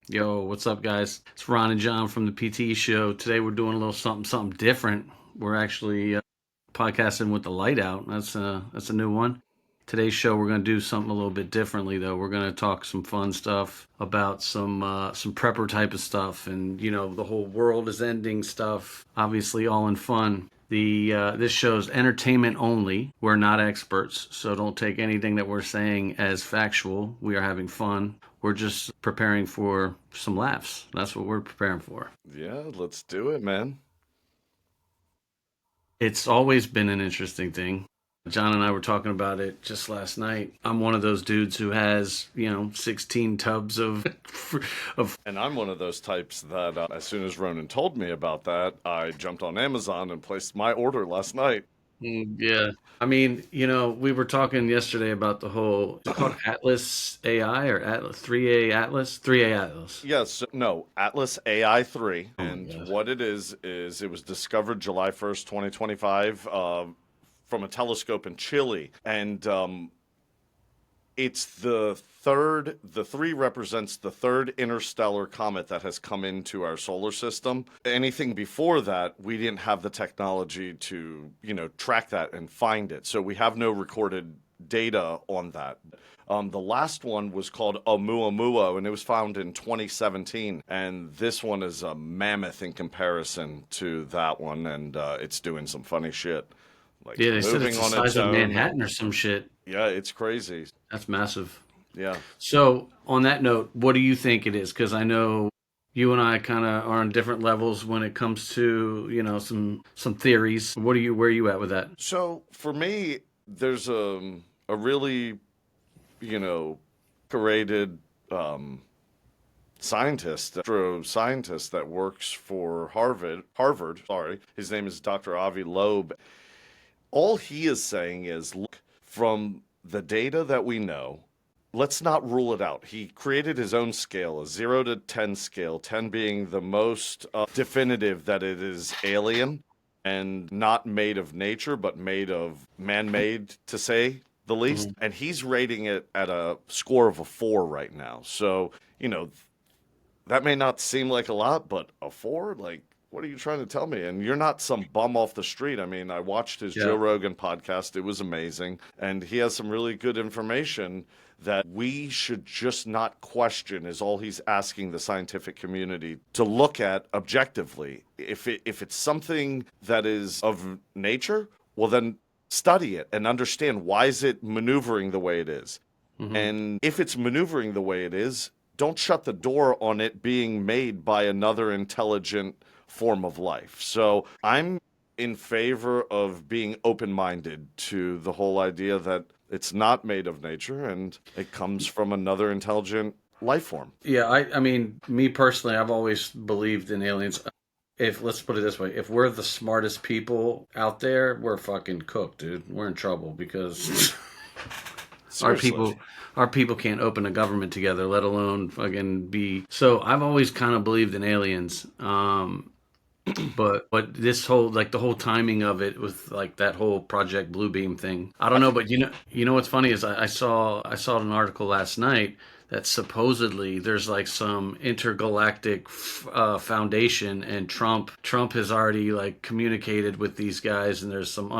Yo, what's up, guys? It's Ron and John from the PTE Show. Today we're doing a little something different. We're actually podcasting with the light out. That's a new one. Today's show we're going to do something a little bit differently, though. We're going to talk some fun stuff about some prepper type of stuff, and the whole world is ending stuff. Obviously, all in fun. This show's entertainment only. We're not experts, so don't take anything that we're saying as factual. We are having fun. We're just preparing for some laughs. That's what we're preparing for. Yeah, let's do it, man. It's always been an interesting thing. John and I were talking about it just last night. I'm one of those dudes who has, 16 tubs of of And I'm one of those types that as soon as Ronan told me about that, I jumped on Amazon and placed my order last night. yeah. I mean, we were talking yesterday about the whole, is it called Atlas AI or Atlas 3A Atlas? 3A Atlas. Yes, no, Atlas AI 3. Oh my And God. what it is it was discovered July 1st, 2025, from a telescope in Chile. And it's the three represents the third interstellar comet that has come into our solar system. Anything before that, we didn't have the technology to, track that and find it. So we have no recorded data on that. The last one was called Oumuamua, and it was found in 2017. And this one is a mammoth in comparison to that one, and it's doing some funny shit, like Yeah, they said it's moving the on its size of own. Manhattan or And some shit. yeah, it's crazy. That's massive. Yeah. So, on that note, what do you think it is? Because I know you and I kind of are on different levels when it comes to some theories. Where are you at with that? So for me, there's a really, you know, decorated scientist that works for Harvard, sorry. His name is Dr. Avi Loeb. All he is saying is, look, from the data that we know, let's not rule it out. He created his own scale, a 0 to 10 scale, 10 being the most definitive that it is alien and not made of nature, but made of man made, to say the least. Mhm. And he's rating it at a score of a 4 right now. So, that may not seem like a lot, but a 4? Like, what are you trying to tell me? And you're not some bum off the street. I mean, I watched his Joe Yeah. Rogan podcast. It was amazing. And he has some really good information that we should just not question, is all he's asking the scientific community to look at objectively. If it's something that is of nature, well then study it and understand, why is it maneuvering the way it is. Hmm. And if it's maneuvering the way it is, don't shut the door on it being made by another intelligent form of life. So I'm in favor of being open minded to the whole idea that it's not made of nature and it comes from another intelligent life form. Yeah, I mean, me personally, I've always believed in aliens. If let's put it this way, if we're the smartest people out there, we're fucking cooked, dude. We're in trouble because our Seriously. people our people can't open a government together, let alone fucking be. So I've always kind of believed in aliens. But this whole, like, the whole timing of it with, like, that whole Project Bluebeam thing. I don't know, but what's funny is I saw an article last night that supposedly there's like some intergalactic foundation, and Trump has already like communicated with these guys, and there's some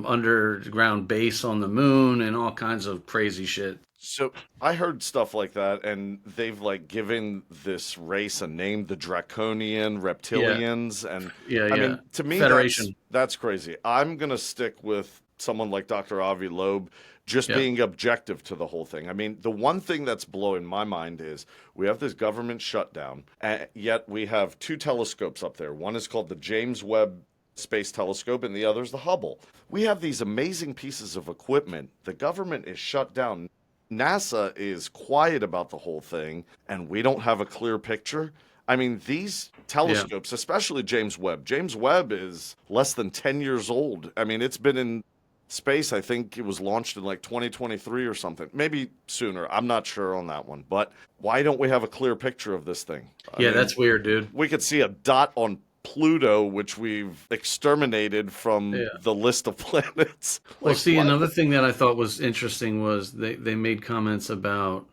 underground base on the moon and all kinds of crazy shit. So I heard stuff like that, and they've like given this race a name, the Draconian Yeah, Reptilians, and yeah, I yeah. mean, to me, that's Federation. that's crazy. I'm gonna stick with someone like Dr. Avi Loeb, just Yeah, being objective to the whole thing. I mean, the one thing that's blowing my mind is we have this government shutdown, and yet we have two telescopes up there. One is called the James Webb Space Telescope, and the other is the Hubble. We have these amazing pieces of equipment. The government is shut down. NASA is quiet about the whole thing, and we don't have a clear picture. I mean, these yeah. telescopes, especially James Webb is less than 10 years old. I mean, it's been in space. I think it was launched in like 2023 or something, maybe sooner. I'm not sure on that one. But why don't we have a clear picture of this thing? I Yeah, mean, that's weird, dude. we could see a dot on Pluto, which we've exterminated from Yeah. the list of planets. Well, Like, see, what? another thing that I thought was interesting was they made comments about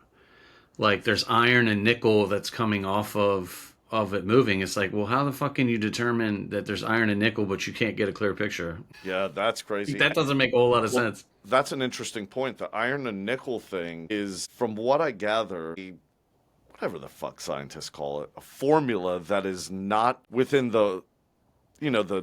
like there's iron and nickel that's coming off of it moving. It's like, well, how the fuck can you determine that there's iron and nickel, but you can't get a clear picture? Yeah, that's crazy. That doesn't make a whole lot of Well, sense. that's an interesting point. The iron and nickel thing is, from what I gather, whatever the fuck scientists call it, a formula that is not within the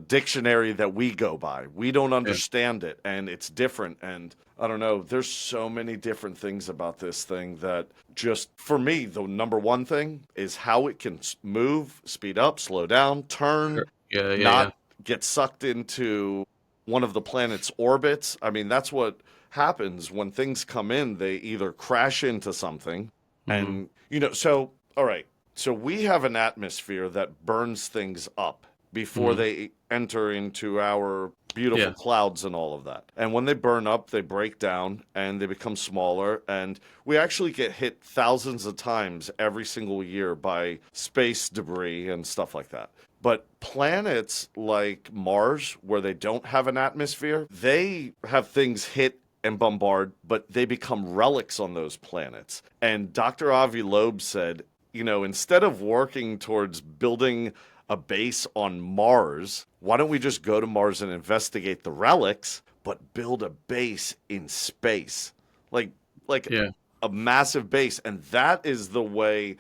dictionary that we go by. We don't Yeah. understand it, and it's different. And I don't know, there's so many different things about this thing that, just for me, the number one thing is how it can move, speed up, slow down, turn, Sure. Yeah, yeah, yeah. not get sucked into one of the planet's orbits. I mean, that's what happens when things come in. They either crash into something, Hmm. and, so, all right. So we have an atmosphere that burns things up before Hmm. they enter into our beautiful Yeah. clouds and all of that. And when they burn up, they break down and they become smaller. And we actually get hit thousands of times every single year by space debris and stuff like that. But planets like Mars, where they don't have an atmosphere, they have things hit and bombard, but they become relics on those planets. And Dr. Avi Loeb said, instead of working towards building a base on Mars, why don't we just go to Mars and investigate the relics, but build a base in space? Like like Yeah. a massive base. And that is the way,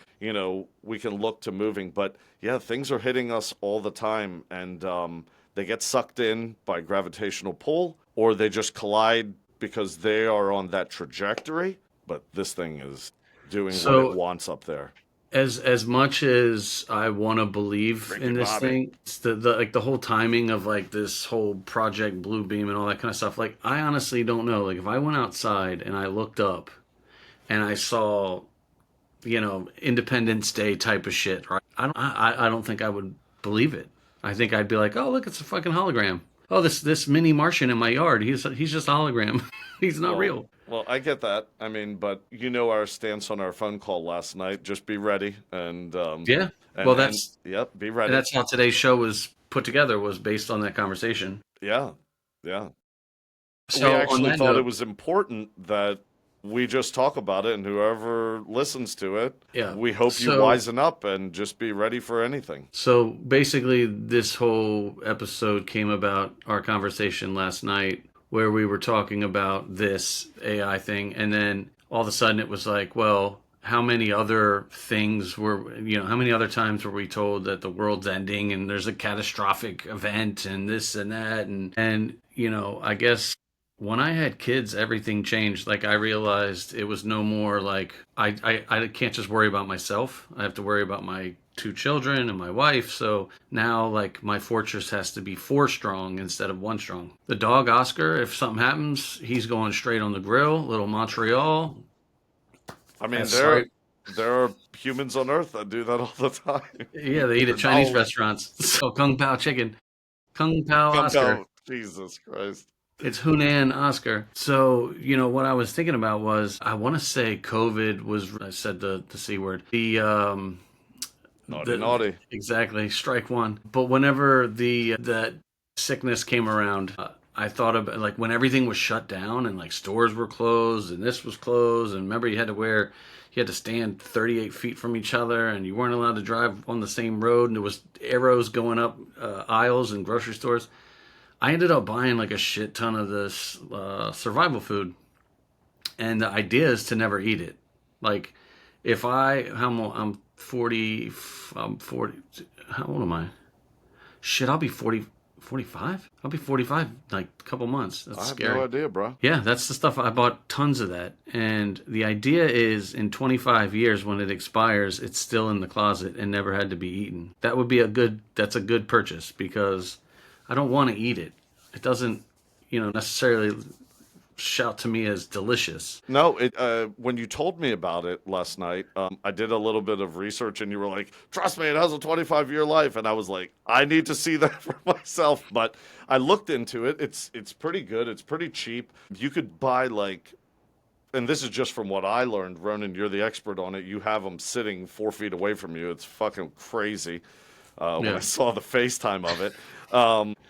we can look to moving. But yeah, things are hitting us all the time, and they get sucked in by gravitational pull, or they just collide because they are on that trajectory. But this thing is doing what it So wants up there. as much as I want to believe Ricky in this Bobby. thing, it's the like the whole timing of like this whole Project Bluebeam and all that kind of stuff. Like I honestly don't know. Like if I went outside and I looked up and I saw, Independence Day type of shit, right? I don't think I would believe it. I think I'd be like, oh look, it's a fucking hologram. Oh, this mini Martian in my yard. He's just a hologram. He's not Well, real. well, I get that. I mean, but our stance on our phone call last night. Just be ready, and Yeah. and Well, and yep, be ready. that's how today's show was put together. Was based on that conversation. Yeah, yeah. We So on actually that thought it note, was important that we just talk about it, and whoever listens to it, yeah. we hope you So wisen up and just be ready for anything. so basically, this whole episode came about our conversation last night, where we were talking about this AI thing, and then all of a sudden it was like, well, how many other things were, how many other times were we told that the world's ending and there's a catastrophic event and this and that, and I guess when I had kids, everything changed. Like I realized it was no more like I can't just worry about myself. I have to worry about my two children and my wife. So now like my fortress has to be four strong instead of one strong. The dog Oscar, if something happens, he's going straight on the grill, little Montreal. I mean, As there sorry, there are humans on Earth that do that all the time yeah, they with eat at their Chinese dogs. restaurants. So Kung Pao chicken, Kung Pao Come Oscar. out, Jesus Christ! It's Hunan Oscar. So, what I was thinking about was I want to say COVID was I said the C word. Naughty, The naughty. exactly strike one. But whenever the that sickness came around, I thought about like when everything was shut down and like stores were closed and this was closed and remember you had to stand 38 feet from each other and you weren't allowed to drive on the same road and there was arrows going up aisles in grocery stores. I ended up buying like a shit ton of this survival food, and the idea is to never eat it. Like, if I'm 40, I'm 40. How old am I? Shit, I'll be 40, 45. I'll be 45 like a couple months. That's I have no scary. idea, bro. Yeah, that's the stuff I bought tons of that. And the idea is in 25 years when it expires, it's still in the closet and never had to be eaten. That's a good purchase because I don't want to eat it. It doesn't, necessarily shout to me as delicious. No, when you told me about it last night, I did a little bit of research, and you were like, "Trust me, it has a 25-year life," and I was like, "I need to see that for myself." But I looked into it. It's pretty good. It's pretty cheap. You could buy like, and this is just from what I learned. Ronan, you're the expert on it. You have them sitting 4 feet away from you. It's fucking crazy. When I Yeah. saw the FaceTime of it.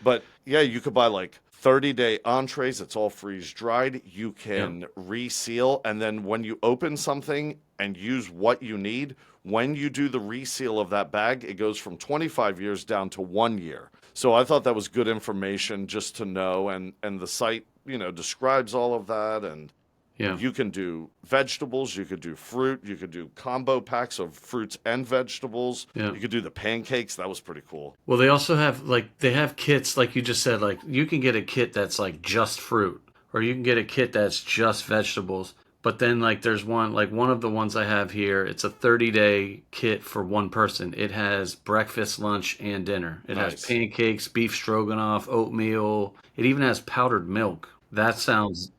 But yeah, you could buy like 30-day entrees. It's all freeze dried. You Yeah. can reseal. And then when you open something and use what you need, when you do the reseal of that bag, it goes from 25 years down to 1 year. So I thought that was good information just to know. And the site, describes all of that. And Yeah. you can do vegetables, you could do fruit, you could do combo packs of fruits and vegetables. Yeah. You could do the pancakes. That was pretty cool. Well, they also have they have kits like you just said. Like you can get a kit that's like just fruit, or you can get a kit that's just vegetables. But then there's one of the ones I have here. It's a 30-day kit for one person. It has breakfast, lunch, and dinner. It has Nice. pancakes, beef stroganoff, oatmeal. It even has powdered milk. That sounds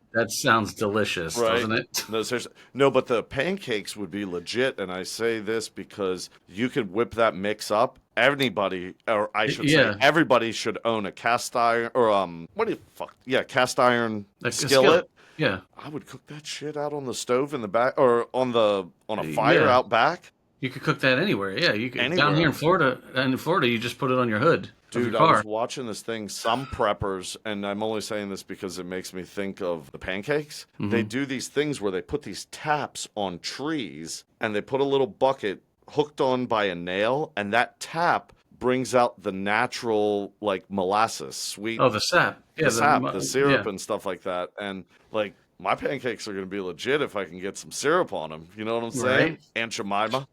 delicious, Right. doesn't it? No, seriously. No, but the pancakes would be legit. And I say this because you could whip that mix up. Anybody, or I should say, Yeah, everybody should own a cast iron, or, what do you, fuck? Yeah, cast iron like a skillet. skillet. Yeah, I would cook that shit out on the stove in the back, or on a fire yeah. out back, You could cook that anywhere. Yeah, you could down here in anywhere. Florida. In Florida, you just put it on your hood of your Dude, I was car. watching this thing. Some preppers, and I'm only saying this because it makes me think of the pancakes. They Hmm. do these things where they put these taps on trees, and they put a little bucket hooked on by a nail, and that tap brings out the natural, like, molasses, sweet, Oh, the sap. the Yeah, sap, the syrup, yeah, and stuff like that. And, like, my pancakes are going to be legit if I can get some syrup on them. You know what I'm saying? right. Aunt Jemima.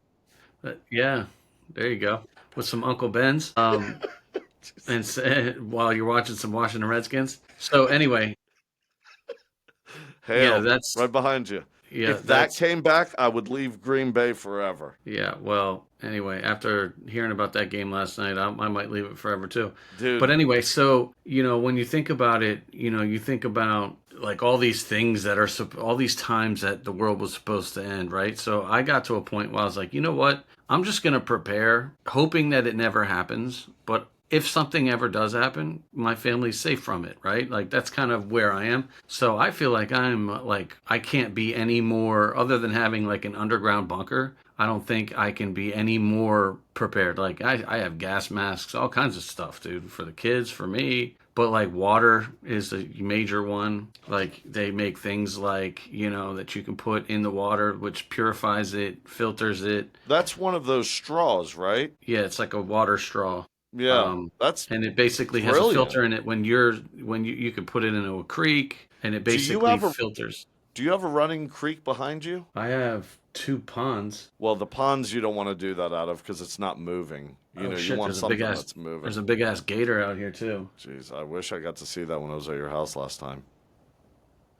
Yeah, there you go. With some Uncle Ben's. And while you're watching some Washington Redskins. So anyway, yeah, Hail, right behind you. yeah, If that that's came back, I would leave Green Bay forever. yeah. Well, anyway, after hearing about that game last night, I might leave it forever too. But Dude, anyway, so when you think about it, you think about like all these things that are all these times that the world was supposed to end, right? So I got to a point where I was like, you know what? I'm just gonna prepare, hoping that it never happens. But if something ever does happen, my family's safe from it, right? Like that's kind of where I am. So I feel like I can't be any more other than having like an underground bunker. I don't think I can be any more prepared. Like I have gas masks, all kinds of stuff, dude, for the kids, for me. But like water is a major one. Like they make things like, that you can put in the water, which purifies it, filters it. that's one of those straws, right? Yeah, it's like a water straw. Yeah, Um, that's and it basically has a brilliant. filter in it when you can put it into a creek and it Do you basically have a filters. do you have a running creek behind you? I have two ponds. Well, the ponds you don't want to do that out of because it's not moving. Oh You shit, want something that's there's moving. a big ass gator out here too. Jeez, I wish I got to see that when I was at your house last time.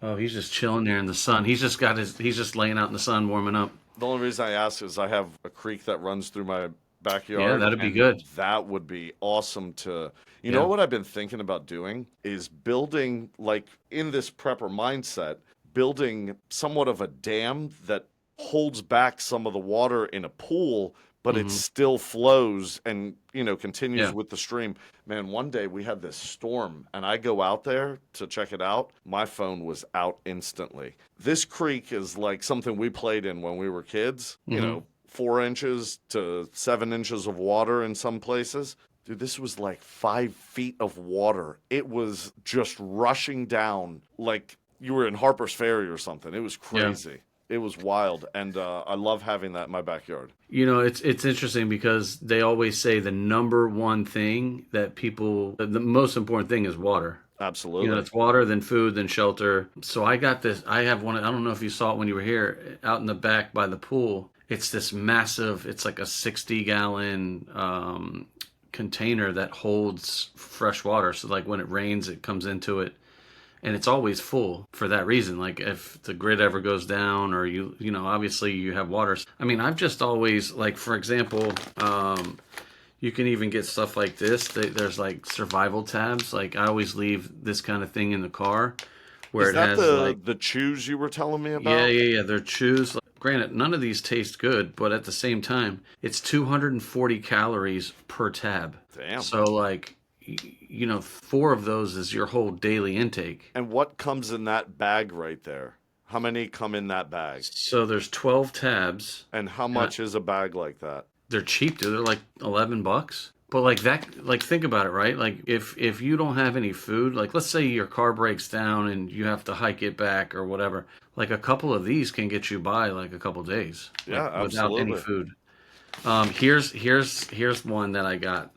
Oh, he's just chilling there in the sun. He's just laying out in the sun warming up. The only reason I ask is I have a creek that runs through my Yeah, backyard, that'd be and good. that would be awesome to. You know Yeah. what I've been thinking about doing is building, like in this prepper mindset, building somewhat of a dam that holds back some of the water in a pool, but it Hmm. still flows and, continues Yeah. with the stream. Man, one day we had this storm and I go out there to check it out. My phone was out instantly. This creek is like something we played in when we were kids, Hmm. 4 inches to 7 inches of water in some places. Dude, this was like 5 feet of water. It was just rushing down like you were in Harper's Ferry or something. It was Yeah. crazy. It was wild, and I love having that in my backyard. It's interesting because they always say the number one thing that the most important thing is water. Absolutely. It's water, then food, then shelter. So I got this. I have one. I don't know if you saw it when you were here, out in the back by the pool. It's this massive. It's like a 60-gallon container that holds fresh water. So like when it rains, it comes into it, and it's always full for that reason. Like if the grid ever goes down, or obviously you have water. I mean, I've just always like, for example, you can even get stuff like this. There's like survival tabs. Like I always leave this kind of thing in the car, where Is it that has like, the chews you were telling me yeah, about? yeah, yeah. They're chews. Granted, none of these taste good, but at the same time, it's 240 calories per tab. Damn. So like, four of those is your whole daily intake. And what comes in that bag right there? How many come in that bag? So there's 12 tabs. And how Uh, much is a bag like that? they're cheap, dude. They're like $11. But like that, like think about it, right? Like if you don't have any food, like let's say your car breaks down and you have to hike it back or whatever. like a couple of these can get you by like a couple days, like Yeah, without any absolutely. food. Here's one that I got.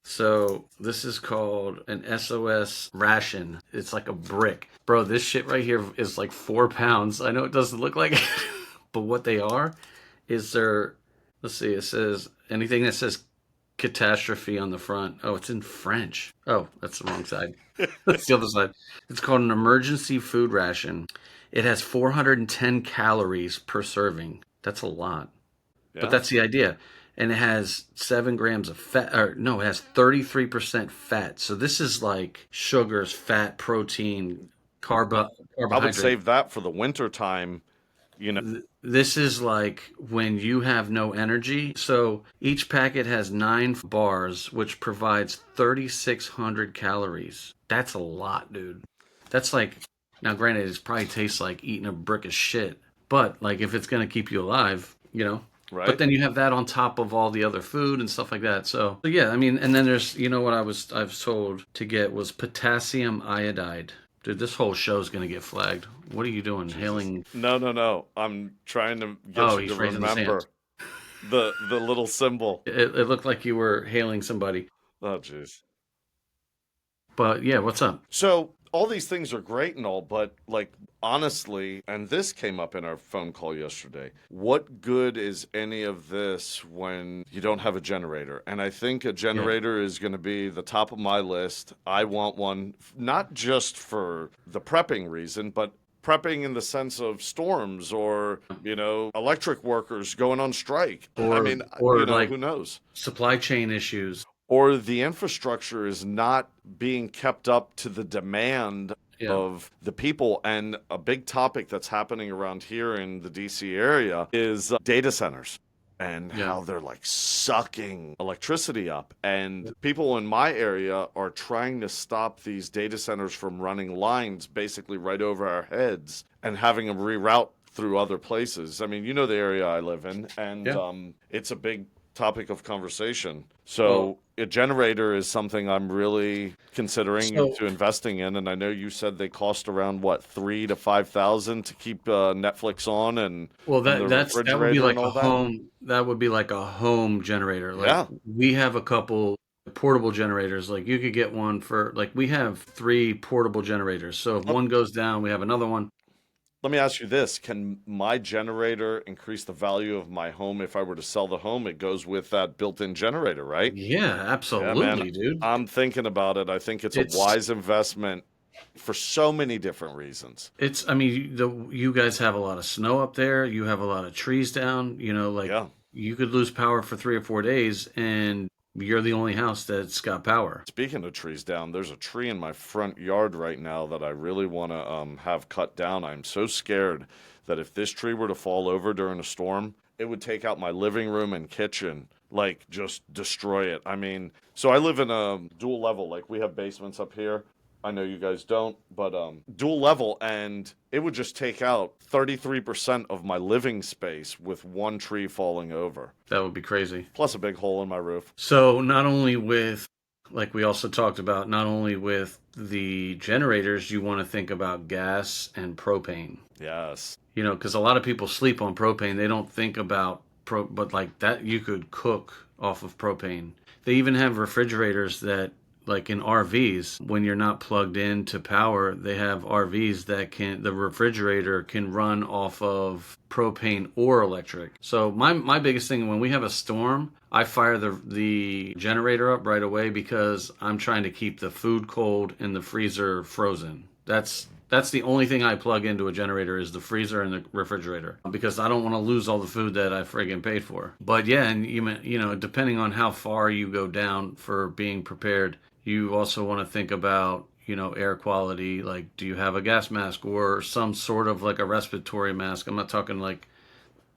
So this is called an SOS ration. It's like a brick, bro. This shit right here is like 4 pounds. I know it doesn't look like it, but what they are is they're. Let's see. It says anything that says catastrophe on the front. Oh, it's in French. Oh, that's the wrong side. That's the other side. It's called an emergency food ration. It has 410 calories per serving. That's a lot. But Yeah. that's the idea. And it has 7 grams of fat, or no, it has 33% fat. So this is like sugars, fat, protein, I, I would carbohydrate. save that for the winter time, you know. This is like when you have no energy. So each packet has 9 bars, which provides 3,600 calories. That's a lot, dude. That's like, now granted, it probably tastes like eating a brick of shit, but like if it's going to keep you alive, but Right? then you have that on top of all the other food and stuff like that. So yeah, I mean, and then there's, what I was told to get was potassium iodide. Dude, this whole show's going to get flagged. What are you doing? Jesus. Hailing. No, no, no. I'm trying to get Oh, you to he's raising his hand. remember the little symbol. It looked like you were hailing somebody. Oh, jeez. But yeah, what's up? So all these things are great and all, but like honestly, and this came up in our phone call yesterday. What good is any of this when you don't have a generator? And I think a Yeah. generator is going to be the top of my list. I want one, not just for the prepping reason, but prepping in the sense of storms or, electric workers going on strike. I Or mean, or like who knows? supply chain issues. Or the infrastructure is not being kept up to the demand Yeah. of the people. And a big topic that's happening around here in the DC area is data centers and Yeah. how they're like sucking electricity up. And people in my area are trying to stop these data centers from running lines basically right over our heads and having them reroute through other places. I mean, you know the area I live in, and Yeah. it's a big topic of conversation. Well, So a generator is something I'm really considering so to investing in, and I know you said they cost around what 3 to 5 thousand to keep Netflix on well and that the that would be refrigerator and like a all that. home that would be like a home generator. Like Yeah. we have a couple portable generators. Like you could get one for like we have 3 portable generators. So if Oh, one goes down, we have another one. let me ask you this: can my generator increase the value of my home if I were to sell the home? It goes with that built-in generator, right? Yeah, Yeah, man. absolutely, dude. I'm thinking about it. I think it's a It's wise investment for so many different reasons. I mean, you guys have a lot of snow up there. You have a lot of trees down. Like Yeah. you could lose power for 3 or 4 days, and you're the only house that's got power. Speaking of trees down, there's a tree in my front yard right now that I really want to have cut down. I'm so scared that if this tree were to fall over during a storm, it would take out my living room and kitchen, like just destroy it. I mean, so I live in a dual level, like we have basements up here. I know you guys don't, but dual level, and it would just take out 33% of my living space with one tree falling over, That would be crazy. plus a big hole in my roof. So not only with, like we also talked about, not only with the generators, you want to think about gas and propane. Yes. Because a lot of people sleep on propane. They don't think about but like that you could cook off of propane. They even have refrigerators that, like in RVs, when you're not plugged into power, they have RVs that the refrigerator can run off of propane or electric. So my biggest thing when we have a storm, I fire the generator up right away because I'm trying to keep the food cold and the freezer frozen. That's the only thing I plug into a generator is the freezer and the refrigerator because I don't want to lose all the food that I friggin' paid for. But yeah, and depending on how far you go down for being prepared, you also want to think about air quality. Like, do you have a gas mask or some sort of like a respiratory mask? I'm not talking like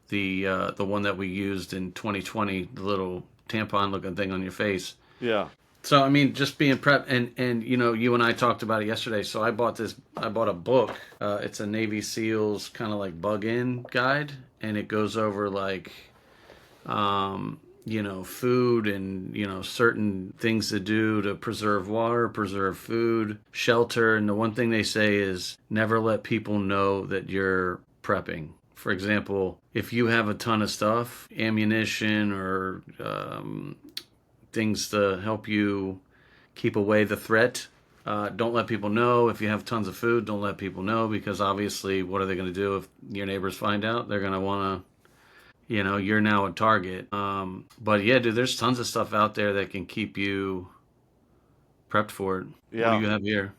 the one that we used in 2020, the little tampon looking thing on your face. Yeah. So I mean, just being prep, and you and I talked about it yesterday. So I bought this. I bought a book. It's a Navy SEALs kind of like bug in guide, and it goes over like food and, certain things to do to preserve water, preserve food, shelter. And the one thing they say is never let people know that you're prepping. For example, if you have a ton of stuff, ammunition or things to help you keep away the threat, don't let people know. If you have tons of food, don't let people know because obviously, what are they going to do if your neighbors find out? They're going to want to, you're now a target. But yeah, dude, there's tons of stuff out there that can keep you prepped for it. What do Yeah. you have here?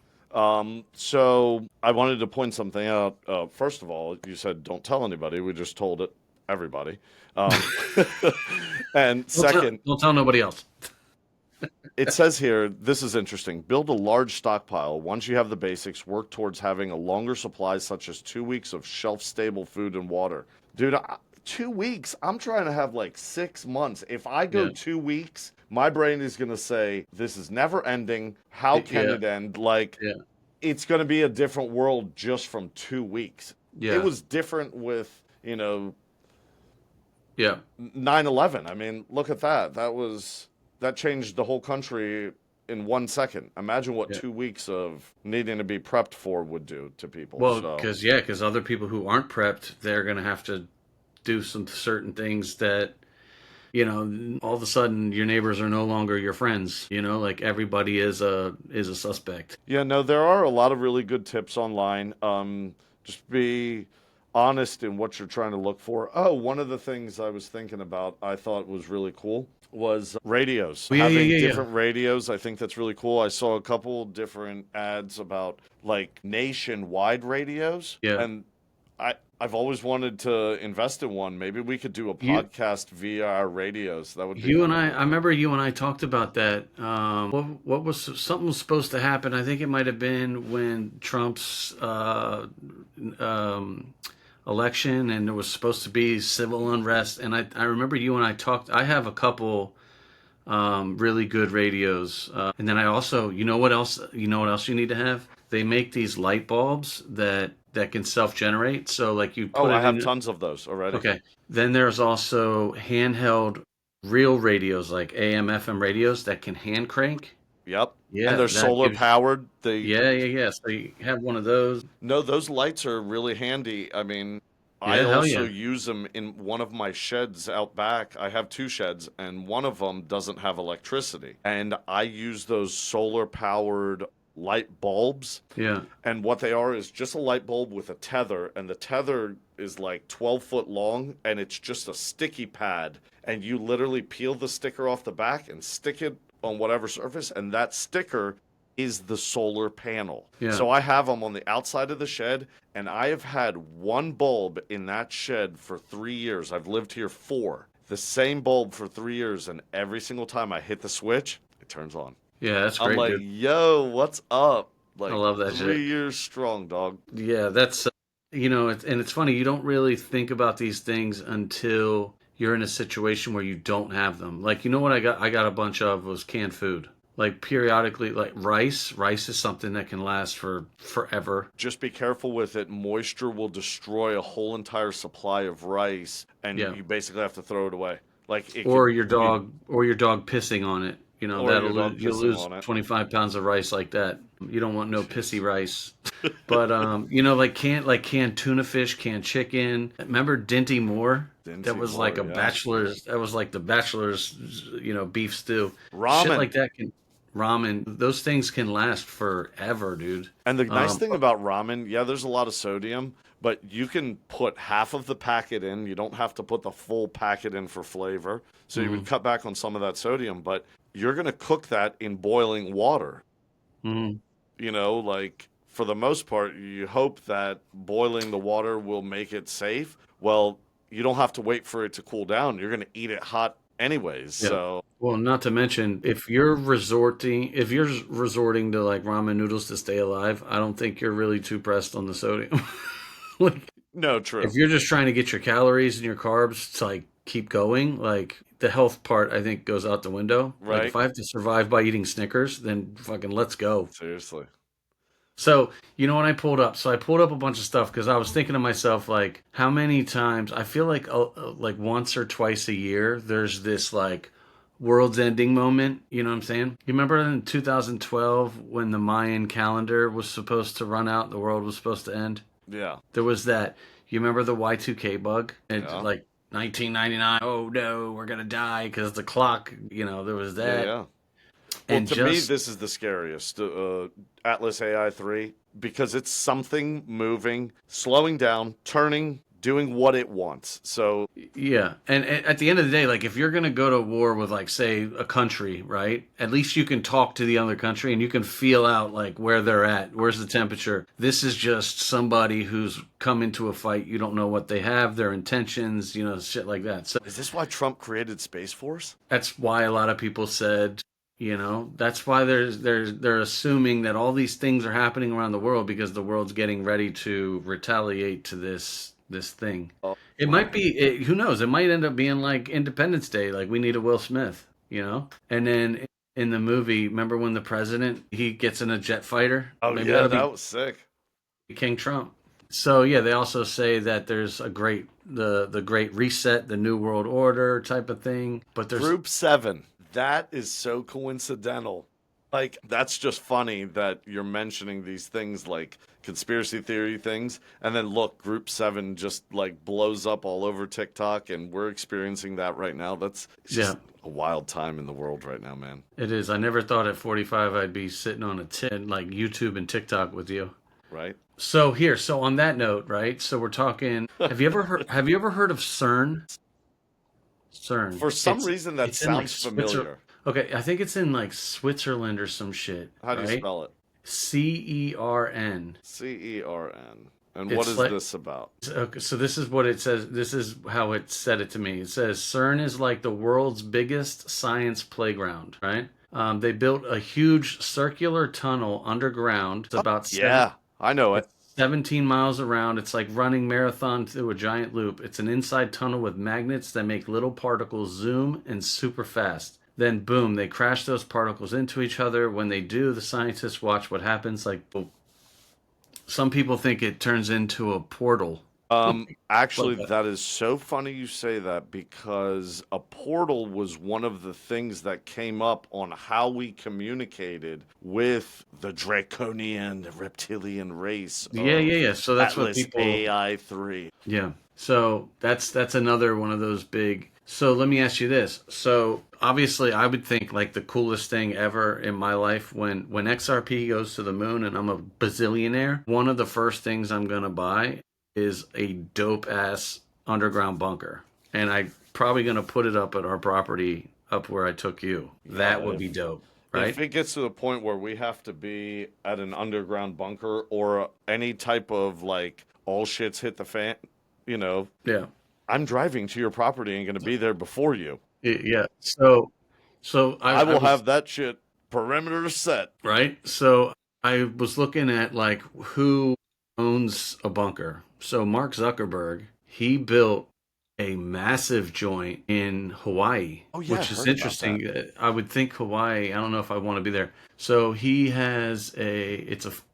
So I wanted to point something out. First of all, you said don't tell anybody. We just told it everybody. Um, and Don't tell, second, don't tell nobody else. it says here, this is interesting. Build a large stockpile. Once you have the basics, work towards having a longer supply, such as 2 weeks of shelf-stable food and water. Dude, 2 weeks? I'm trying to have like 6 months. If I go Yeah, 2 weeks, my brain is going to say, this is never ending. How can yeah, it end? Like, yeah, it's going to be a different world just from 2 weeks. It yeah, was different with, yeah, 9/11. I mean, look at that. That changed the whole country in 1 second. Imagine what yeah. 2 weeks of needing to be prepped for would do to people. Well, So, because other people who aren't prepped, they're gonna have to do some certain things that all of a sudden your neighbors are no longer your friends. Like everybody is a suspect. yeah, no, there are a lot of really good tips online. Just be honest in what you're trying to look for. Oh, one of the things I was thinking about, I thought was really cool was radios. Oh yeah, yeah, Having yeah, yeah, different radios, I think that's really cool. I saw a couple different ads about like nationwide radios, yeah. and I've always wanted to invest in one. Maybe we could do a You podcast via our radios. That would be You and really, I really cool. remember you and I talked about that. What was something was supposed to happen? I think it might have been when Trump's um, election, and there was supposed to be civil unrest. And I remember you and I talked. I have a couple really good radios, and then I also, you know what else? You know what else you need to have? They make these light bulbs that can self generate. So like you Oh, put I it have in. tons of those already. Okay. Then there's also handheld real radios like AM, FM radios that can hand crank. Yep. And Yeah, they're that solar gives. powered. They Yeah, yeah, yeah. So you have one of those. No, those lights are really handy. I mean, I Yeah, hell also yeah. use them in one of my sheds out back. I have two sheds, and one of them doesn't have electricity. And I use those solar powered light bulbs. Yeah. And what they are is just a light bulb with a tether, and the tether is like 12 foot long, and it's just a sticky pad. And you literally peel the sticker off the back and stick it on whatever surface, and that sticker is the solar panel. Yeah. So I have them on the outside of the shed, and I have had one bulb in that shed for 3 years. I've lived here four. The same bulb for 3 years, and every single time I hit the switch, it turns on. Yeah, that's I'm great, like, dude. yo, what's up? I Like love that shit. 3 years strong, dog. Yeah, that's and it's funny, you don't really think about these things until you're in a situation where you don't have them. Like, what I got a bunch of was canned food. Like periodically, like rice. Rice is something that can last for forever. Just be careful with it. Moisture will destroy a whole entire supply of rice, and Yeah. you basically have to throw it away. Like it Or could, your dog or your dog pissing on it. or That'll your dog you'll pissing lose on it. 25 pounds of rice like that. You don't want no pissy Jeez. rice. But like canned tuna fish, canned chicken. Remember Dinty Moore? That Dinty was like Moore, a yeah. bachelor's. That was like the bachelor's, beef stew. Shit Ramen. like that can ramen. Those things can last forever, dude. And the nice Um, thing about ramen, yeah, there's a lot of sodium, but you can put half of the packet in. You don't have to put the full packet in for flavor. So you would mhm, cut back on some of that sodium, but you're going to cook that in boiling water. mhm. Like for the most part, you hope that boiling the water will make it safe. Well, you don't have to wait for it to cool down. You're going to eat it hot anyways. Yeah. So, Well, not to mention, if you're resorting to like ramen noodles to stay alive, I don't think you're really too pressed on the sodium. Like, no, if true. you're just trying to get your calories and your carbs to like keep going, like the health part, I think goes out the window. Like Right? if I have to survive by eating Snickers, then fucking let's go. Seriously. So, you know what I pulled up? So I pulled up a bunch of stuff because I was thinking to myself, like, how many times I feel like once or twice a year, there's this like world's ending moment. You know what I'm saying? You remember in 2012 when the Mayan calendar was supposed to run out, the world was supposed to end? Yeah, There was that. You remember the Y2K bug? It's yeah, like 1999. Oh no, we're gonna die because the clock. There was yeah, that, yeah. Well, and to me, just this is the scariest. Atlas AI 3, because it's something moving, slowing down, turning, doing what it wants. So, yeah, and at the end of the day, like if you're gonna go to war with like say a country, right? At least you can talk to the other country and you can feel out like where they're at, where's the temperature. This is just somebody who's come into a fight. You don't know what they have, their intentions, shit like that. So is this why Trump created Space Force? that's why a lot of people said, that's why they're assuming that all these things are happening around the world because the world's getting ready to retaliate to this thing. Oh, It might man. be, who knows? It might end up being like Independence Day, like we need a Will Smith. And then in the movie, remember when the president he gets in a jet fighter? Oh, Maybe yeah, that'll that be was sick. King Trump. So yeah, they also say that there's the great reset, the new world order type of thing. But there's Group 7. That is so coincidental. Like, that's just funny that you're mentioning these things like conspiracy theory things. And then look, Group 7 just like blows up all over TikTok, and we're experiencing that right now. It's yeah, just a wild time in the world right now, man. it is. I never thought at 45 I'd be sitting on a tin like YouTube and TikTok with you. Right? So on that note, right? So we're talking. Have you ever heard of CERN? CERN. For some It's reason, that it's in like sounds Switzerland. familiar. Okay, I think it's in like Switzerland or some shit, How do you right? spell it? CERN. CERN. And what It's is like this about? okay, so this is what it says. This is how it said it to me. It says CERN is like the world's biggest science playground, right? They built a huge circular tunnel underground. It's about Yeah, I know it. it's 17 miles around. It's like running marathon through a giant loop. It's an inside tunnel with magnets that make little particles zoom and super fast. Then boom, they crash those particles into each other. When they do, the scientists watch what happens. Like some people think it turns into a portal. Like Actually, that. that is so funny you say that, because a portal was one of the things that came up on how we communicated with the draconian reptilian race Yeah, yeah, of yeah. So that's what Atlas people. AI 3. Yeah. So that's another one of those big. So let me ask you this. So obviously, I would think like the coolest thing ever in my life when XRP goes to the moon and I'm a bazillionaire. One of the first things I'm gonna buy is a dope ass underground bunker, and I probably gonna put it up at our property up where I took you. Yeah, That would be dope, if right? it gets to the point where we have to be at an underground bunker or any type of like all shits hit the fan, you know, Yeah. I'm driving to your property and going to be there before you. Yeah. So I, I I will was have that shit perimeter set. right? So I was looking at like who owns a bunker. So Mark Zuckerberg, he built a massive joint in Hawaii, Oh yeah, I which is heard about that. interesting. I would think Hawaii, I don't know if I want to be there. So he has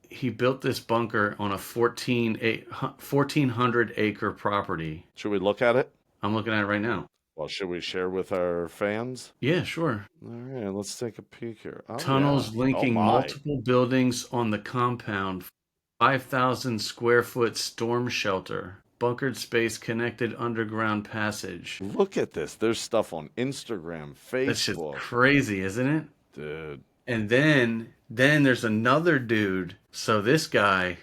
he built this bunker on a 1400 acre property. Should we look at it? I'm looking at it right now. Well, should we share with our fans? Yeah, sure. All right, let's take a peek here. Oh yeah. Tunnels Oh linking my. multiple buildings on the compound. 5,000 square foot storm shelter. Bunkered space connected underground passage. Look at this. There's stuff on Instagram, That's just Facebook. crazy, isn't it? Dude. And then there's another dude. So this guy's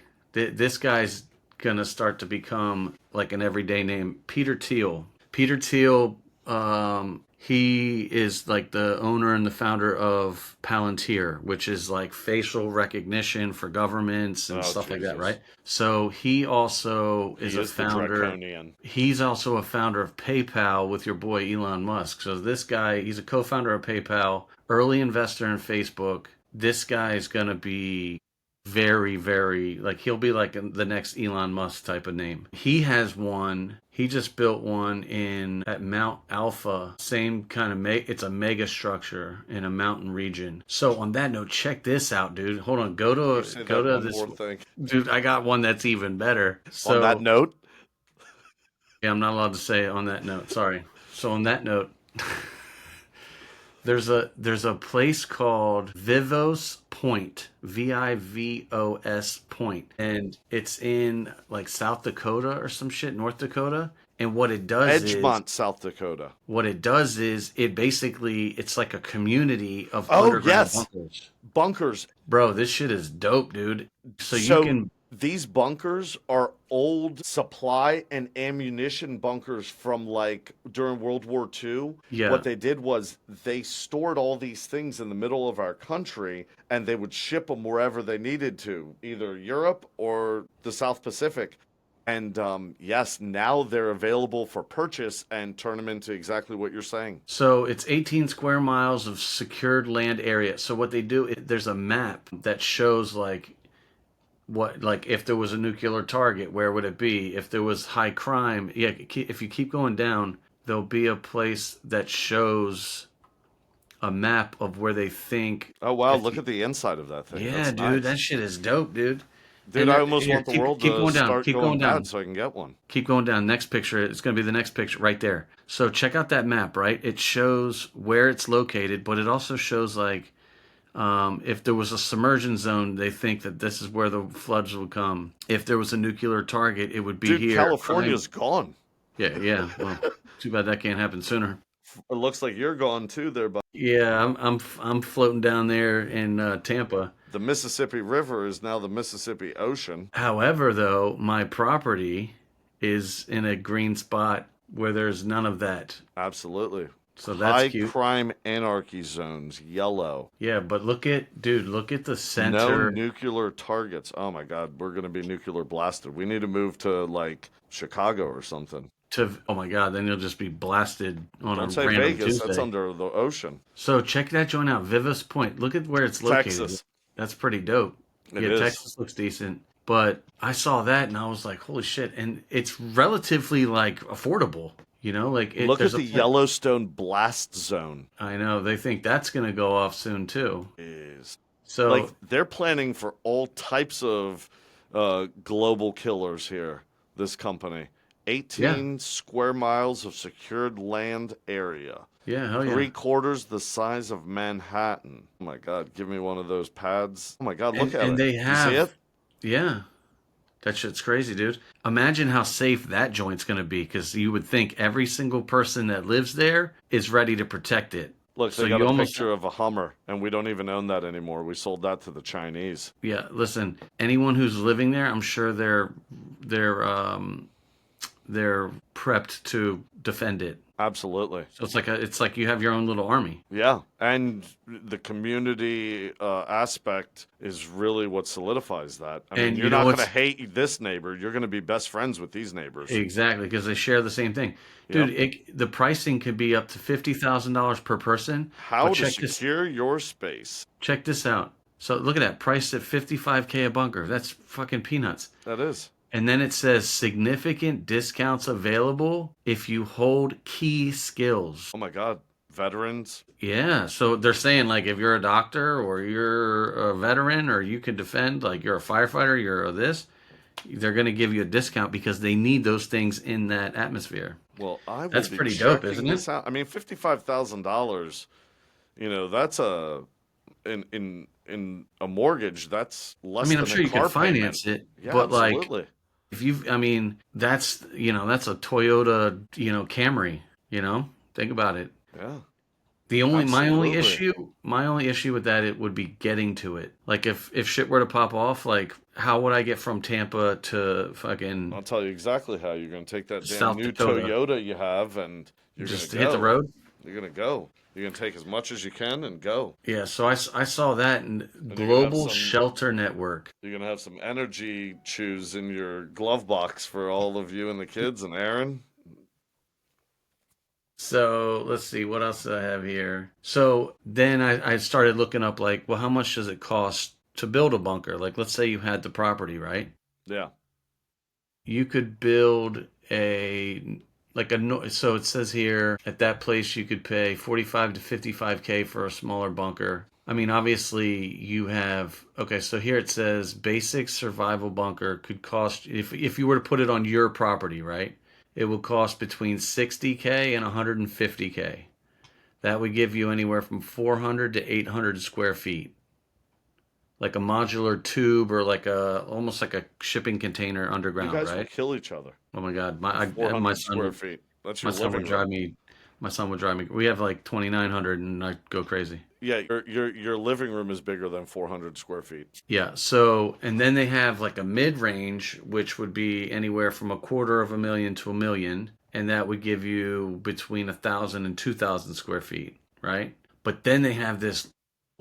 gonna start to become like an everyday name. Peter Thiel. Peter Thiel. He is like the owner and the founder of Palantir, which is like facial recognition for governments and Oh stuff like that, Jesus. right? So he also is He a is the founder. draconian. He's also a founder of PayPal with your boy Elon Musk. So this guy, he's a co-founder of PayPal, early investor in Facebook. This guy is going to be very, very, like he'll be like the next Elon Musk type of name. He has one. He just built one in at Mount Alpha. Same kind of it's a mega structure in a mountain region. So on that note, check this out, dude. Hold on. You say Go that to one this, more thing. dude. I got one that's even better. On that So note, yeah, I'm not allowed to say it on that note. Sorry. So on that note, there's a place called Vivos Point, Vivos Point, and it's in like South Dakota or some shit, North Dakota. And Edgemont, South Dakota. what it does is it basically it's like a community of Oh, underground yes. bunkers. Bunkers. Bro, this shit is dope, dude. So you So can these bunkers are old supply and ammunition bunkers from like during World War II. yeah. What they did was they stored all these things in the middle of our country and they would ship them wherever they needed to, either Europe or the South Pacific. And yes, now they're available for purchase and turn them into exactly what you're saying. So it's 18 square miles of secured land area. So what they do, there's a map that shows like if there was a nuclear target, where would it be? If there was high crime, yeah. If you keep going down, there'll be a place that shows a map of where they think. Oh, wow. If Look you, at the inside of that thing. yeah, That's dude, that nice. shit is dope, dude. Dude, And I there, almost here, want the world keep to going down, start keep going going bad down, so I can get one. keep going down. Next picture, it's going to be the next picture right there. So check out that map, right? It shows where it's located, but it also shows like if there was a submersion zone, they think that this is where the floods would come. If there was a nuclear target, it would be Dude, here. Crime. California's gone. Yeah, yeah. Well, too bad that can't happen sooner. It looks like you're gone too there, but Yeah, I'm floating down there in Tampa. the Mississippi River is now the Mississippi Ocean. However, though, my property is in a green spot where there's none of that. Absolutely. So that's High cute. crime anarchy zones, yellow. Yeah, but dude, look at the No center. nuclear targets. Oh my God, we're going to be nuclear blasted. We need to move to like Chicago or something. Oh my God, then you'll just be blasted on a Don't say random Vegas, that's Tuesday. under the ocean. So check that joint out, Vivus Point. Look at where it's located. Texas. That's pretty dope. It Yeah, is. Texas looks decent. But I saw that and I was like, holy shit. And it's relatively like affordable. You know, like Look at there's a the Yellowstone blast zone. I know they think that's gonna go off soon too. Is like So they're planning for all types of global killers here. This company, yeah, 18 square miles of secured land area, yeah, hell yeah. 3/4 the size of Manhattan. Oh my God, give me one of those pads. Oh my God, look at And it. they You see it? have yeah. That shit's crazy, dude. Imagine how safe that joint's gonna be, because you would think every single person that lives there is ready to protect it. Look, So they got you a almost picture of a Hummer, and we don't even own that anymore. We sold that to the Chinese. yeah. Listen, anyone who's living there, I'm sure they're prepped to defend it. Absolutely. So it's like you have your own little army. Yeah, and the community aspect is really what solidifies that. I mean, And you're you know not going to what's hate this neighbor. You're going to be best friends with these neighbors. exactly because they share the same thing, dude. Yep. The pricing could be up to $50,000 per person. How But to secure your space. check this out. So look at that, priced at 55K a bunker. That's fucking peanuts. That is. And then it says significant discounts available if you hold key skills. Oh my God. Veterans. Yeah, so they're saying like if you're a doctor or you're a veteran or you can defend, like you're a firefighter, you're a this, they're going to give you a discount because they need those things in that atmosphere. Well, I will That's be pretty dope, checking isn't it? this out. I mean, $55,000, that's in a mortgage, that's I less mean, I'm than sure a you car could payment. finance it, Yeah, but like absolutely. if you, I mean, that's a Toyota, Camry, think about it. Yeah, The only absolutely. my only issue with that it would be getting to it. Like if shit were to pop off, like how would I get from Tampa to fucking I'll tell you exactly how you're going to take that damn South new Dakota? Toyota you have and you're going to Just hit the go. road? You're going to go. You're going to take as much as you can and go. Yeah, so I saw that in And Global Shelter Network. you're going to have some energy chews in your glove box for all of you and the kids and Aaron. So let's see what else do I have here. So then I started looking up like, well, how much does it cost to build a bunker, like let's say you had the property, right? Yeah. You could build a like a so it says here at that place you could pay 45 to 55K for a smaller bunker. I mean, obviously you have okay, so here it says basic survival bunker could cost if you were to put it on your property, right? It would cost between 60K and 150K. That would give you anywhere from 400 to 800 square feet, like a modular tube or like a almost like a shipping container You underground, guys will right? kill each other Oh my God, with my 400 son square would feet. That's my your son would living room. drive me. My son would drive me. We have like 2,900, and I go crazy. Yeah, your living room is bigger than 400 square feet. Yeah. So, and then they have like a mid range, which would be anywhere from a quarter of a million to a million, and that would give you between 1,000 and 2,000 square feet, right? But then they have this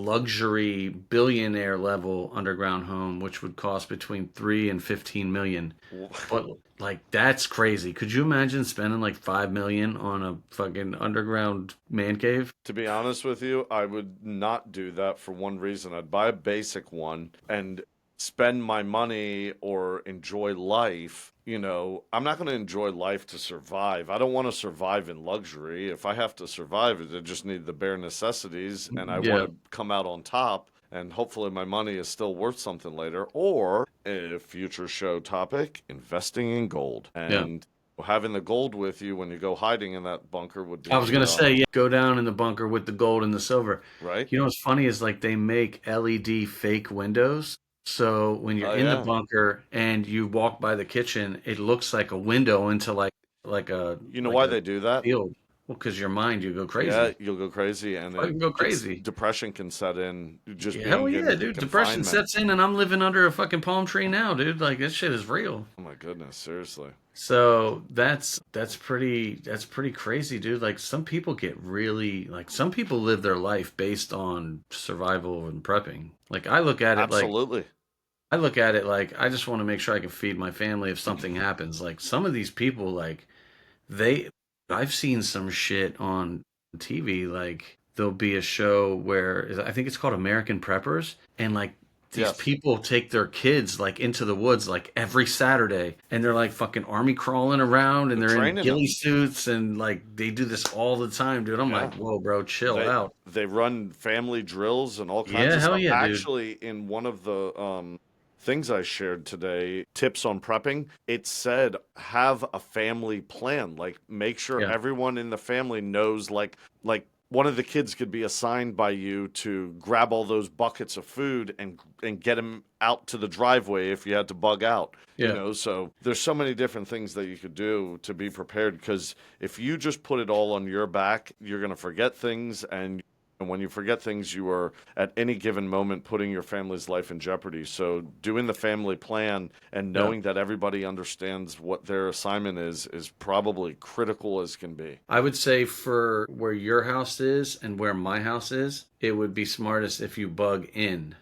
luxury billionaire level underground home, which would cost between 3 and 15 million. But like that's crazy. Could you imagine spending like 5 million on a fucking underground man cave? To be honest with you, I would not do that for one reason. I'd buy a basic one and spend my money or enjoy life. I'm not going to enjoy life to survive. I don't want to survive in luxury. If I have to survive, I just need the bare necessities and I want Yeah, to come out on top. And hopefully, my money is still worth something later. Or a future show topic, investing in gold. yeah. And having the gold with you when you go hiding in that bunker would I was be gonna say, yeah, go down in the bunker with the gold and the silver. right. You know what's funny is like they make LED fake windows. So when you're Oh in the yeah. bunker and you walk by the kitchen, it looks like a window into You know like why a they do that? field. Well, because your mind, you go Yeah, crazy. you'll go crazy and it Fucking go gets crazy. depression can set in just Yeah, hell being yeah, in dude. Depression confinement. sets in, and I'm living under a fucking palm tree now, dude. Like this shit is real. Oh my goodness, seriously. So that's pretty crazy, dude. Like some people get really like some people live their life based on survival and prepping. Like Absolutely. I look at it like I just want to make sure I can feed my family if something happens. Like some of these people like they I've seen some shit on TV like there'll be a show where I think it's called American Preppers and like these Yes. people take their kids like into the woods like every Saturday and they're like fucking army crawling around and They're they're in training them. ghillie suits and like they do this all the time, dude. I'm like, Yeah. whoa, bro, chill They out. they run family drills and all kinds Yeah, of hell stuff. yeah, dude. Actually, in one of the things I shared today, tips on prepping, it said have a family plan. Like make sure Yeah, everyone in the family knows like one of the kids could be assigned by you to grab all those buckets of food and get them out to the driveway if you had to bug out. yeah. So there's so many different things that you could do to be prepared because if you just put it all on your back, you're going to forget things and when you forget things, you are at any given moment putting your family's life in jeopardy. So, doing the family plan and Yeah. knowing that everybody understands what their assignment is probably critical as can be. I would say for where your house is and where my house is, it would be smartest if you bug in.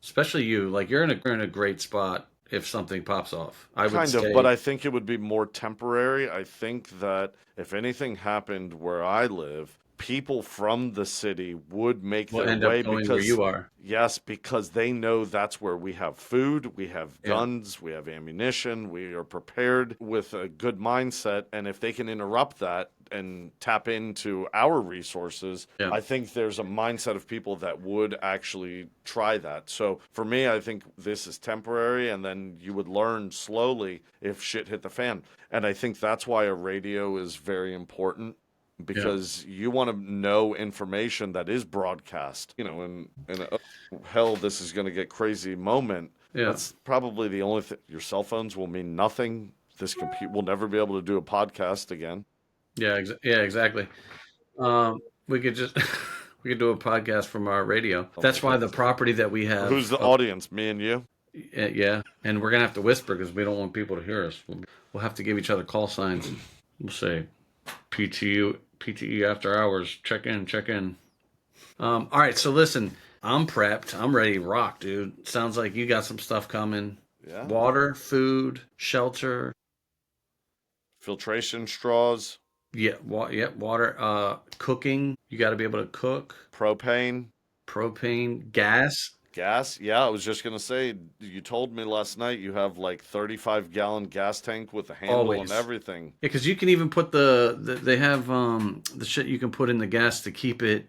Especially you, like you're in a great spot if something pops off. I would Kind of, but say I think it would be more temporary. I think that if anything happened where I live, people from the city would make we'll their end up way going where because, you are. yes, because they know that's where we have food, we have Yeah, guns, we have ammunition, we are prepared with a good mindset. And if they can interrupt that and tap into our resources, yeah, I think there's a mindset of people that would actually try that. So for me, I think this is temporary, and then you would learn slowly if shit hit the fan. And I think that's why a radio is very important yeah, because you want to know information that is broadcast. And oh, hell, this is going to get crazy moment. yeah, That's probably the only thing. Your cell phones will mean nothing. This computer will never be able to do a podcast again. yeah, exactly. We could just we could do a podcast from our radio. Oh my That's why the goodness. property that we Who's have the up, audience? Me and you? yeah, and we're gonna have to whisper because we don't want people to hear us. We'll have to give each other call signs. We'll say PTE after hours. Check in, check in. All right, so listen, I'm prepped. I'm ready to rock, dude. Sounds like you got some stuff coming. Yeah. Water, food, shelter. Filtration straws, Yeah, water. Cooking. You got to be able to cook. propane, Propane, gas. Gas? Yeah, I was just gonna say, you told me last night you have like 35-gallon gas tank with a handle and Always. everything. Yeah, because you can even put they have the shit you can put in the gas to keep it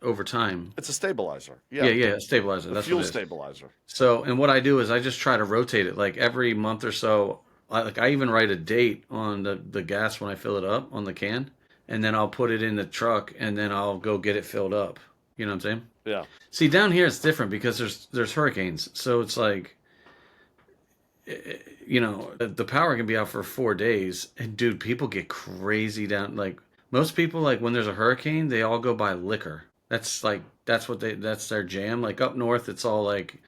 over time. It's a stabilizer. Yeah, Yeah, yeah, stabilizer. a That's what fuel it is. stabilizer. So, and what I do is I just try to rotate it like every month or so. I even write a date on the gas when I fill it up on the can, and then I'll put it in the truck, and then I'll go get it filled up. You know what I'm saying? Yeah. See, down here it's different because there's hurricanes, so it's like the power can be out for 4 days, and dude, people get crazy down. Like most people, like when there's a hurricane, they all go buy liquor. That's their jam. Like up north, it's all like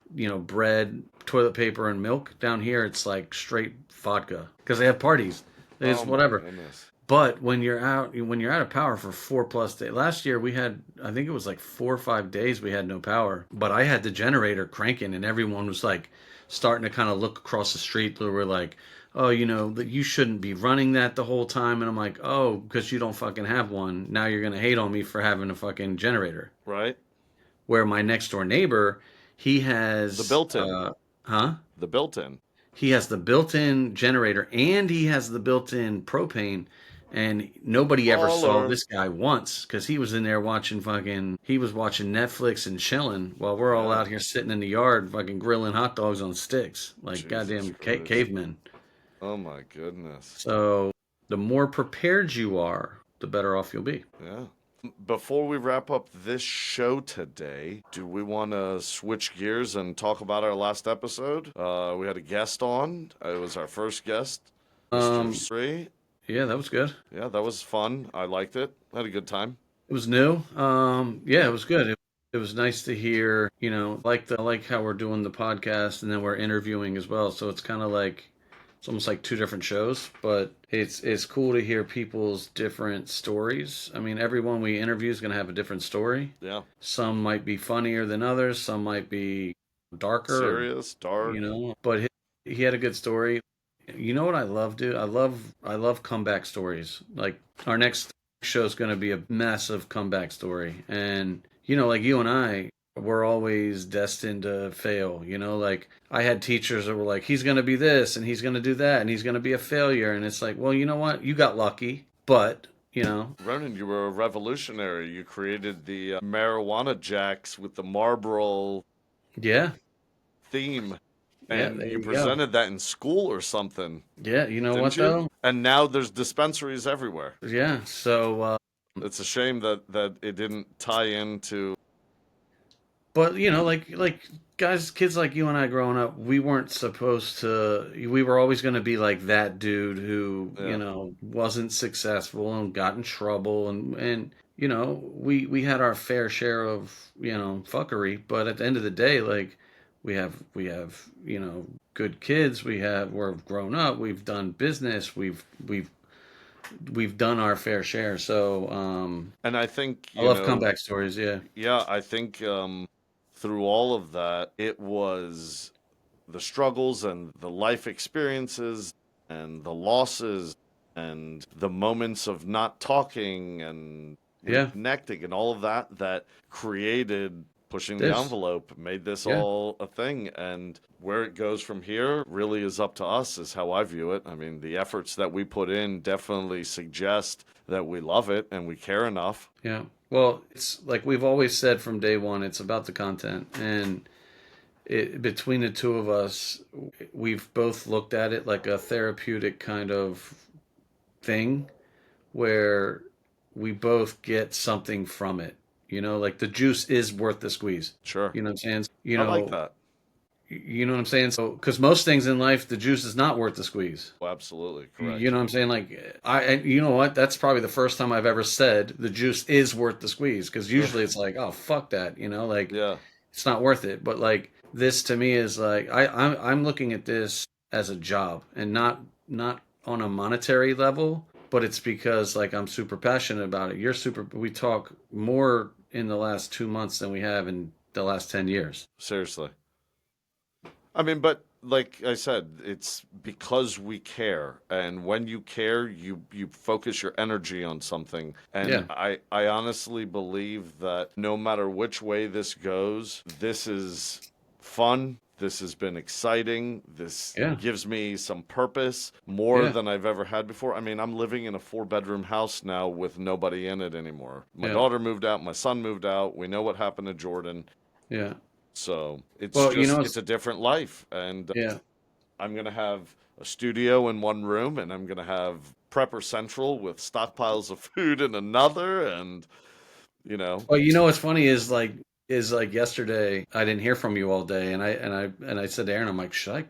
bread, toilet paper, and milk. Down here, it's like straight vodka because they have parties. It's Oh my whatever. goodness. But when you're out of power for 4+ days. Last year we had, I think it was like 4 or 5 days we had no power. But I had the generator cranking, and everyone was like starting to kind of look across the street. They were like, "Oh, that you shouldn't be running that the whole time." And I'm like, "Oh, because you don't fucking have one. Now you're gonna hate on me for having a fucking generator." Right? Where my next door neighbor, he The has, built-in. huh? The built-in. He has the built-in generator and he has the built-in propane. And nobody ever saw Baller. this guy once because he was in there he was watching Netflix and chilling while we're all Yeah. out here sitting in the yard fucking grilling hot dogs on sticks like Jesus goddamn Christ. cavemen. Oh my goodness. So the more prepared you are, the better off you'll be. Yeah. Before we wrap up this show today, do we want to switch gears and talk about our last episode? We had a guest on. It was our first guest, Mr. Um, Sri. yeah, that was good. Yeah, that was fun. I liked it. Had a good time. It was new. Yeah, Yeah. it was good. It was nice to hear, I like how we're doing the podcast and then we're interviewing as well. So it's almost like two different shows, but it's cool to hear people's different stories. I mean, everyone we interview is going to have a different story. Yeah. Some might be funnier than others, some might be darker, Serious, dark. but he had a good story. You know what I love, dude? I love comeback stories. Like our next show is going to be a massive comeback story, and like you and I, we're always destined to fail. Like I had teachers that were like, "He's going to be this, and he's going to do that, and he's going to be a failure," and it's like, well, you know what? You got lucky, but Ronan, you were a revolutionary. You created the marijuana jacks with the Marlboro yeah, theme, yeah, and there you you go. presented that in school or something, Yeah, you know didn't what you? though? And now there's dispensaries everywhere. Yeah, so It's a shame that it didn't tie into. but like guys, kids like you and I growing up, we weren't supposed to. We were always going to be like that dude who Yeah, wasn't successful and got in trouble, and we had our fair share of fuckery. But at the end of the day, like we have good kids. We're grown up. We've done business. We've done our fair share. So and I think I love comeback stories. Yeah, yeah, I think through all of that, it was the struggles and the life experiences and the losses and the moments of not talking and yeah. reconnecting and all of that that created pushing the This. envelope, made this Yeah. all a thing. And where it goes from here really is up to us, is how I view it. I mean, the efforts that we put in definitely suggest that we love it and we care enough. Yeah. Well, it's like we've always said from day one, it's about the content. And between the two of us, we've both looked at it like a therapeutic kind of thing where we both get something from it. Like the juice is worth the squeeze. Sure. You know what I'm saying? I like that. You know what I'm saying? So, because most things in life, the juice is not worth the squeeze. Oh, absolutely You correct. know what I'm saying? Like and you know what? That's probably the first time I've ever said the juice is worth the squeeze. Because usually it's like, oh fuck that, like Yeah. it's not worth it. But like this to me is like I'm looking at this as a job and not on a monetary level, but it's because like I'm super passionate about it. We talk more in the last 2 months than we have in the last 10 years. Seriously. I mean, but like I said, it's because we care, and when you care, you focus your energy on something. And Yeah. I honestly believe that no matter which way this goes, this is fun. This has been exciting. This Yeah. gives me some purpose more Yeah. than I've ever had before. I mean, I'm living in a 4-bedroom house now with nobody in it anymore. My Yeah. daughter moved out, my son moved out. We know what happened to Jordan. Yeah. So it's Well, just, it's a different life. And yeah. I'm going to have a studio in one room, and I'm going to have Prepper Central with stockpiles of food in another. And, you know, Well, what's funny is like yesterday I didn't hear from you all day, and I said to Aaron, I'm like, should I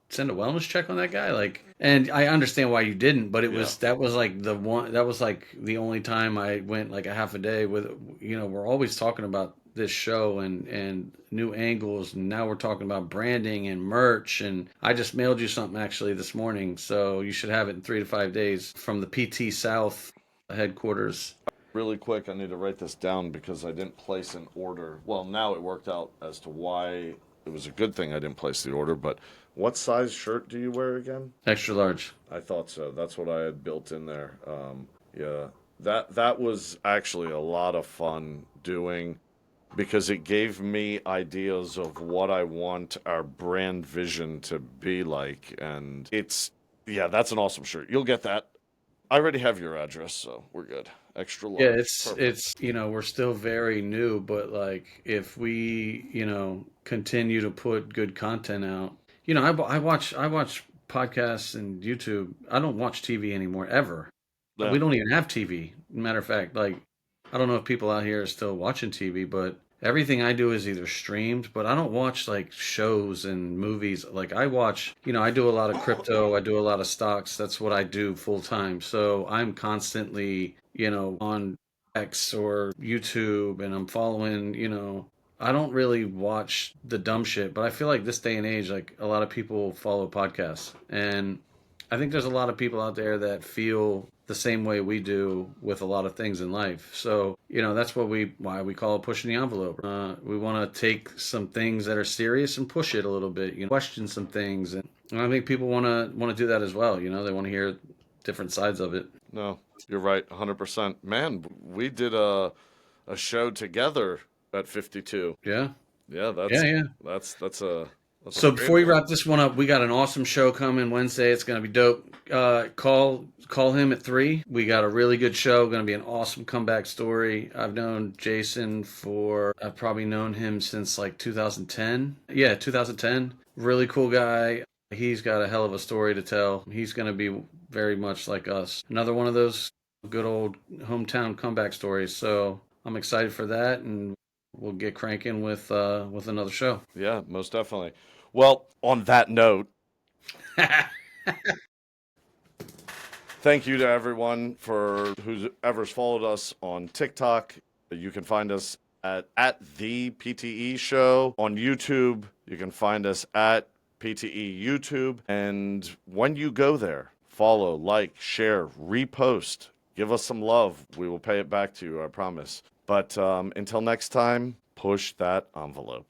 send a wellness check on that guy? Like, and I understand why you didn't, but yeah, that was like the only time I went like a half a day with, we're always talking about this show and new angles, and now we're talking about branding and merch, and I just mailed you something actually this morning, so you should have it in 3 to 5 days from the PT South headquarters. really quick, I need to write this down because I didn't place an order. Well, now it worked out as to why it was a good thing I didn't place the order, but what size shirt do you wear again? Extra large. I thought so. That's what I had built in there. Yeah, that was actually a lot of fun doing because it gave me ideas of what I want our brand vision to be like, and yeah, that's an awesome shirt. You'll get that. I already have your address, so we're good. Extra Yeah, large, perfect. we're still very new, but like if we, continue to put good content out, I watch podcasts and YouTube. I don't watch TV anymore ever. Yeah. We don't even have TV. Matter of fact, like I don't know if people out here are still watching TV, but everything I do is either streamed, but I don't watch like shows and movies. Like I watch, I do a lot of crypto, I do a lot of stocks. That's what I do full time. So I'm constantly, on X or YouTube and I'm following, I don't really watch the dumb shit, but I feel like this day and age, like a lot of people follow podcasts. And I think there's a lot of people out there that feel the same way we do with a lot of things in life. So, that's why we call it pushing the envelope. We want to take some things that are serious and push it a little bit, question some things. And I think people want to do that as well. They want to hear different sides of it. No, you're right, 100%. Man, we did a show together at 52. Yeah. Yeah, Yeah. Yeah. that's a So great before we one. wrap this one up, we got an awesome show coming Wednesday. It's gonna be dope. Call him at 3. We got a really good show. Gonna be an awesome comeback story. I've probably known him since like 2010. Yeah, 2010. Really cool guy. He's got a hell of a story to tell. He's gonna be very much like us. Another one of those good old hometown comeback stories. So I'm excited for that, and we'll get cranking with another show. Yeah, most definitely. Well, on that note, thank you to everyone for whoever's followed us on TikTok. You can find us at the PTE Show on YouTube. You can find us at PTE YouTube. And when you go there, follow, like, share, repost, give us some love. We will pay it back to you, I promise. But until next time, push that envelope.